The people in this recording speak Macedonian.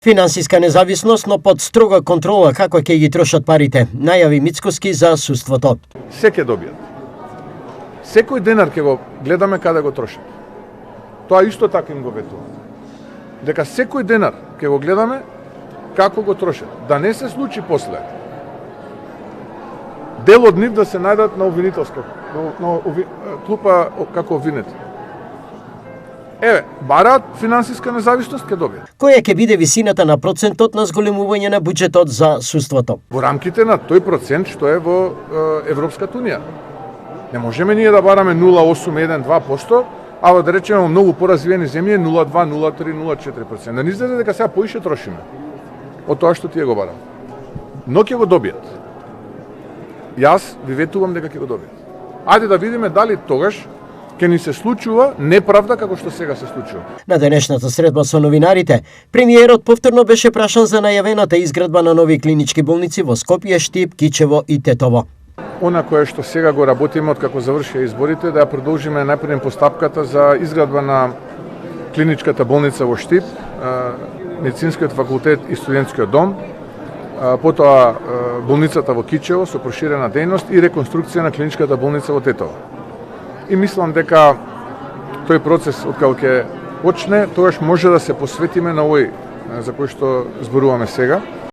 Финансиска независност, но под строга контрола како ќе ги трошат парите, најави Мицкоски за судството. Се ќе добијат. Секој денар ќе го гледаме каде го трошат. Тоа исто така им го ветува. Дека секој денар ќе го гледаме како го трошат. Да не се случи после дел од нив да се најдат на обвинителска клупа како обвинети. Еве, бараат финансиска независност, ќе добијат. Која ќе биде висината на процентот на зголемување на буџетот за судството? Во рамките на тој процент што е во Европската унија. Не можеме ние да бараме 0,8-1-2%, а да речеме во многу поразвиени земји 0,2, 0,3, 0,4%. Да не излезе дека сега поише трошиме од тоа што тие го барат. Но ќе го добијат. Јас ви ветувам дека ќе го добијат. Ајде да видиме дали тогаш ќе ни се случува неправда како што сега се случува. На денешната средба со новинарите, премиерот повторно беше прашан за најавената изградба на нови клинички болници во Скопје, Штип, Кичево и Тетово. Она кое што сега го работиме од како завршија изборите, да ја продолжиме напреден постапката за изградба на клиничката болница во Штип, медицинскиот факултет и студентскиот дом, потоа болницата во Кичево со проширена дејност и реконструкција на клиничката болница во Тетово. И мислам дека тој процес откако ќе почне, тогаш може да се посветиме на овој за кој што зборуваме сега.